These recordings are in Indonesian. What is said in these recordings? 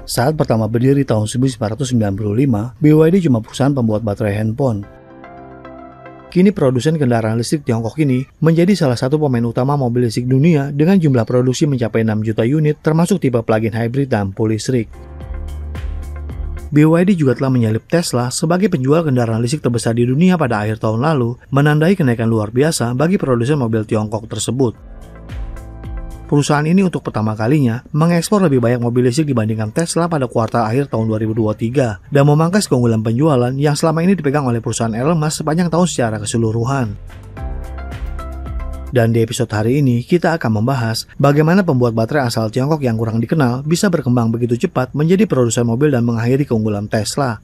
Saat pertama berdiri tahun 1995, BYD cuma perusahaan pembuat baterai handphone. Kini produsen kendaraan listrik Tiongkok ini menjadi salah satu pemain utama mobil listrik dunia dengan jumlah produksi mencapai 6 juta unit termasuk tipe plug-in hybrid dan full listrik. BYD juga telah menyalip Tesla sebagai penjual kendaraan listrik terbesar di dunia pada akhir tahun lalu, menandai kenaikan luar biasa bagi produsen mobil Tiongkok tersebut. Perusahaan ini untuk pertama kalinya mengekspor lebih banyak mobil listrik dibandingkan Tesla pada kuartal akhir tahun 2023 dan memangkas keunggulan penjualan yang selama ini dipegang oleh perusahaan Elon Musk sepanjang tahun secara keseluruhan. Dan di episode hari ini kita akan membahas bagaimana pembuat baterai asal Tiongkok yang kurang dikenal bisa berkembang begitu cepat menjadi produsen mobil dan mengakhiri keunggulan Tesla.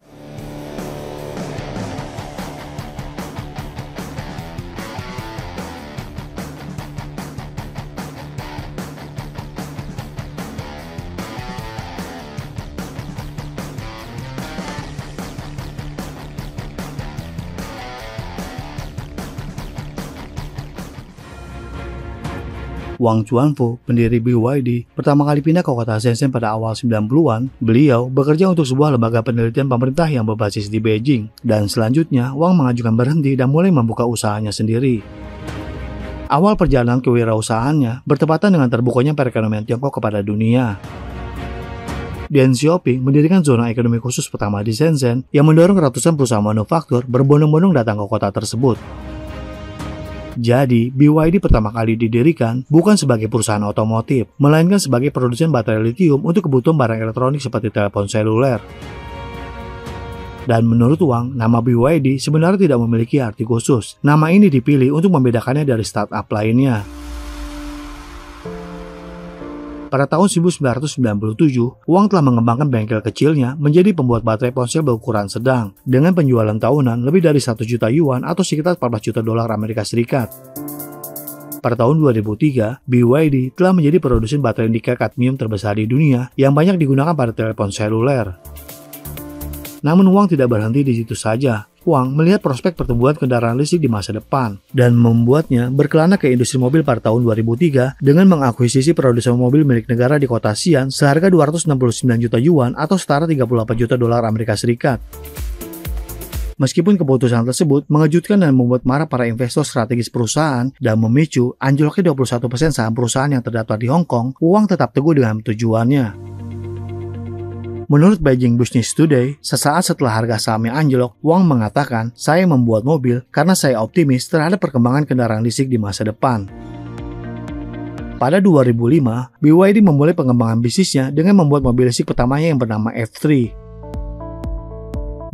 Wang Chuanfu, pendiri BYD, pertama kali pindah ke kota Shenzhen pada awal 90-an. Beliau bekerja untuk sebuah lembaga penelitian pemerintah yang berbasis di Beijing. Dan selanjutnya, Wang mengajukan berhenti dan mulai membuka usahanya sendiri. Awal perjalanan kewirausahaannya bertepatan dengan terbukanya perekonomian Tiongkok kepada dunia. Deng Xiaoping mendirikan zona ekonomi khusus pertama di Shenzhen yang mendorong ratusan perusahaan manufaktur berbondong-bondong datang ke kota tersebut. Jadi, BYD pertama kali didirikan bukan sebagai perusahaan otomotif, melainkan sebagai produsen baterai litium untuk kebutuhan barang elektronik seperti telepon seluler. Dan menurut Wang, nama BYD sebenarnya tidak memiliki arti khusus. Nama ini dipilih untuk membedakannya dari startup lainnya. Pada tahun 1997, Wang telah mengembangkan bengkel kecilnya menjadi pembuat baterai ponsel berukuran sedang dengan penjualan tahunan lebih dari 1 juta yuan atau sekitar 14 juta dolar Amerika Serikat. Pada tahun 2003, BYD telah menjadi produsen baterai nikel kadmium terbesar di dunia yang banyak digunakan pada telepon seluler. Namun Wang tidak berhenti di situ saja. Wang melihat prospek pertumbuhan kendaraan listrik di masa depan dan membuatnya berkelana ke industri mobil pada tahun 2003 dengan mengakuisisi produsen mobil milik negara di kota Xi'an seharga 269 juta yuan atau setara 38 juta dolar Amerika Serikat. Meskipun keputusan tersebut mengejutkan dan membuat marah para investor strategis perusahaan dan memicu anjloknya 21% saham perusahaan yang terdaftar di Hong Kong, Wang tetap teguh dengan tujuannya. Menurut Beijing Business Today, sesaat setelah harga sahamnya anjlok, Wang mengatakan, "Saya membuat mobil karena saya optimis terhadap perkembangan kendaraan listrik di masa depan." Pada 2005, BYD memulai pengembangan bisnisnya dengan membuat mobil listrik pertamanya yang bernama F3.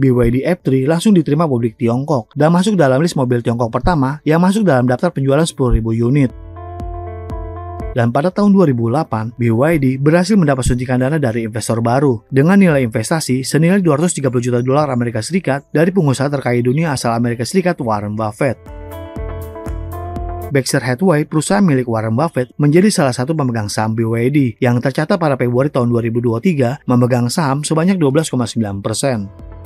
BYD F3 langsung diterima publik Tiongkok dan masuk dalam list mobil Tiongkok pertama yang masuk dalam daftar penjualan 10.000 unit. Dan pada tahun 2008, BYD berhasil mendapat suntikan dana dari investor baru dengan nilai investasi senilai 230 juta dolar Amerika Serikat dari pengusaha terkaya dunia asal Amerika Serikat Warren Buffett. Berkshire Hathaway, perusahaan milik Warren Buffett, menjadi salah satu pemegang saham BYD yang tercatat pada Februari tahun 2023 memegang saham sebanyak 12,9%.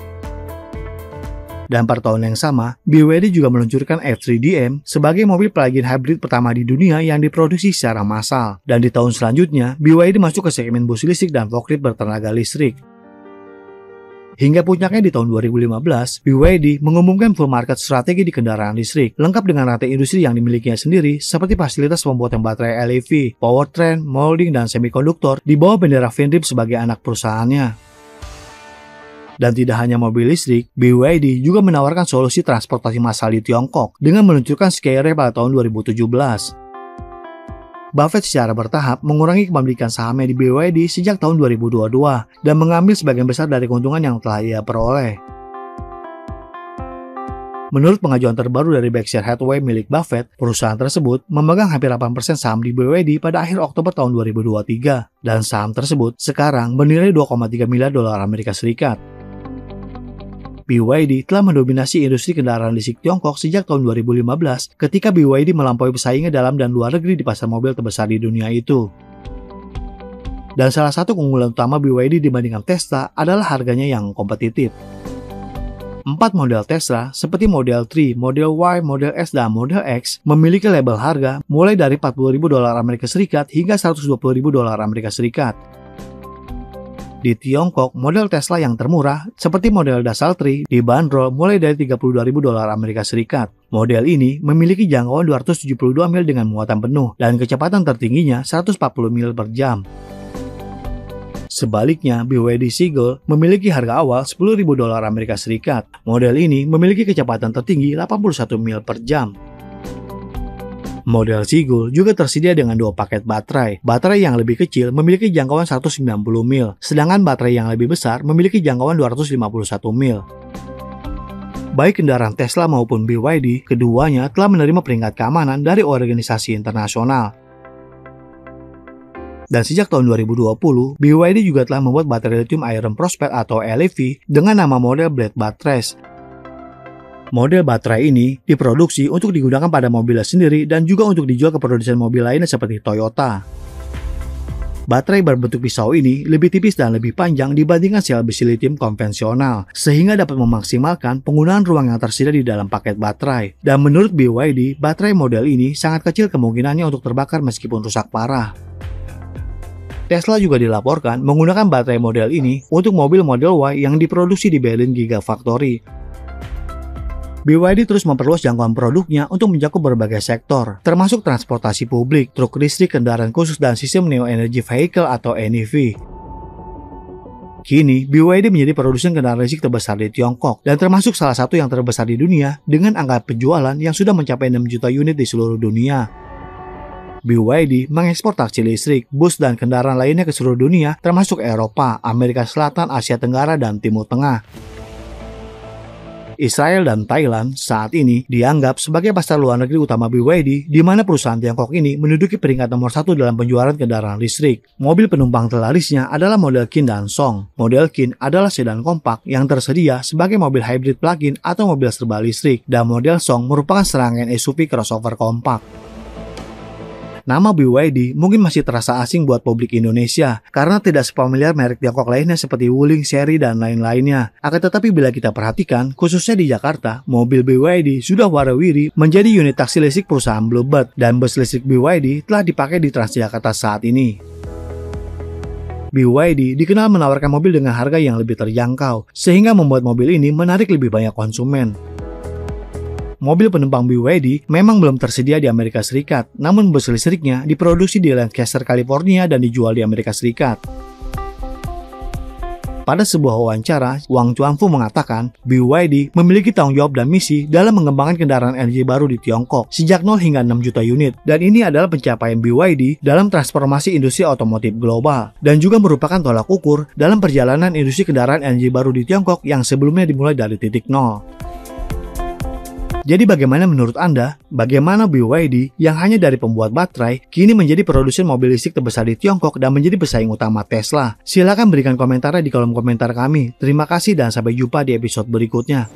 Dan pada tahun yang sama, BYD juga meluncurkan F3DM sebagai mobil plug-in hybrid pertama di dunia yang diproduksi secara massal. Dan di tahun selanjutnya, BYD masuk ke segmen bus listrik dan forklift bertenaga listrik. Hingga puncaknya di tahun 2015, BYD mengumumkan full market strategi di kendaraan listrik, lengkap dengan rantai industri yang dimilikinya sendiri seperti fasilitas pembuatan baterai LEV, powertrain, molding, dan semikonduktor di bawah bendera Fenrip sebagai anak perusahaannya. Dan tidak hanya mobil listrik, BYD juga menawarkan solusi transportasi massal di Tiongkok dengan meluncurkan Skyrail pada tahun 2017. Buffett secara bertahap mengurangi kepemilikan sahamnya di BYD sejak tahun 2022 dan mengambil sebagian besar dari keuntungan yang telah ia peroleh. Menurut pengajuan terbaru dari Berkshire Hathaway milik Buffett, perusahaan tersebut memegang hampir 8% saham di BYD pada akhir Oktober tahun 2023 dan saham tersebut sekarang bernilai 2,3 miliar dolar Amerika Serikat. BYD telah mendominasi industri kendaraan listrik Tiongkok sejak tahun 2015 ketika BYD melampaui pesaingnya dalam dan luar negeri di pasar mobil terbesar di dunia itu. Dan salah satu keunggulan utama BYD dibandingkan Tesla adalah harganya yang kompetitif. 4 model Tesla seperti Model 3, Model Y, Model S, dan Model X memiliki label harga mulai dari 40.000 dolar Amerika Serikat hingga 120.000 dolar Amerika Serikat. Di Tiongkok, model Tesla yang termurah, seperti model Dasal 3, dibanderol mulai dari $32.000 Amerika Serikat. Model ini memiliki jangkauan 272 mil dengan muatan penuh dan kecepatan tertingginya 140 mil per jam. Sebaliknya, BYD Seagull memiliki harga awal $10.000 Amerika Serikat. Model ini memiliki kecepatan tertinggi 81 mil per jam. Model Seagull juga tersedia dengan dua paket baterai. Baterai yang lebih kecil memiliki jangkauan 190 mil, sedangkan baterai yang lebih besar memiliki jangkauan 251 mil. Baik kendaraan Tesla maupun BYD, keduanya telah menerima peringkat keamanan dari organisasi internasional. Dan sejak tahun 2020, BYD juga telah membuat baterai lithium iron phosphate atau LiPh dengan nama model Blade Batteries. Model baterai ini diproduksi untuk digunakan pada mobilnya sendiri dan juga untuk dijual ke produsen mobil lainnya seperti Toyota. Baterai berbentuk pisau ini lebih tipis dan lebih panjang dibandingkan sel besi lithium konvensional, sehingga dapat memaksimalkan penggunaan ruang yang tersedia di dalam paket baterai. Dan menurut BYD, baterai model ini sangat kecil kemungkinannya untuk terbakar meskipun rusak parah. Tesla juga dilaporkan menggunakan baterai model ini untuk mobil Model Y yang diproduksi di Berlin Gigafactory. BYD terus memperluas jangkauan produknya untuk mencakup berbagai sektor, termasuk transportasi publik, truk listrik, kendaraan khusus, dan sistem Neo Energy Vehicle atau NEV. Kini, BYD menjadi produsen kendaraan listrik terbesar di Tiongkok, dan termasuk salah satu yang terbesar di dunia dengan angka penjualan yang sudah mencapai 6 juta unit di seluruh dunia. BYD mengekspor taksi listrik, bus, dan kendaraan lainnya ke seluruh dunia, termasuk Eropa, Amerika Selatan, Asia Tenggara, dan Timur Tengah. Israel dan Thailand saat ini dianggap sebagai pasar luar negeri utama BYD, di mana perusahaan Tiongkok ini menduduki peringkat nomor 1 dalam penjualan kendaraan listrik. Mobil penumpang terlarisnya adalah model Kin dan Song. Model Kin adalah sedan kompak yang tersedia sebagai mobil hybrid plug-in atau mobil serba listrik, dan model Song merupakan serangkaian SUV crossover kompak. Nama BYD mungkin masih terasa asing buat publik Indonesia karena tidak sepamiliar merek Tiongkok lainnya seperti Wuling, Chery, dan lain-lainnya. Akan tetapi bila kita perhatikan, khususnya di Jakarta, mobil BYD sudah warawiri menjadi unit taksi listrik perusahaan Bluebird, dan bus listrik BYD telah dipakai di Transjakarta saat ini. BYD dikenal menawarkan mobil dengan harga yang lebih terjangkau, sehingga membuat mobil ini menarik lebih banyak konsumen. Mobil penumpang BYD memang belum tersedia di Amerika Serikat, namun bus listriknya diproduksi di Lancaster, California dan dijual di Amerika Serikat. Pada sebuah wawancara, Wang Chuanfu mengatakan BYD memiliki tanggung jawab dan misi dalam mengembangkan kendaraan energi baru di Tiongkok sejak 0 hingga 6 juta unit, dan ini adalah pencapaian BYD dalam transformasi industri otomotif global dan juga merupakan tolak ukur dalam perjalanan industri kendaraan energi baru di Tiongkok yang sebelumnya dimulai dari titik nol. Jadi bagaimana menurut Anda? Bagaimana BYD yang hanya dari pembuat baterai kini menjadi produsen mobil listrik terbesar di Tiongkok dan menjadi pesaing utama Tesla? Silakan berikan komentarnya di kolom komentar kami. Terima kasih dan sampai jumpa di episode berikutnya.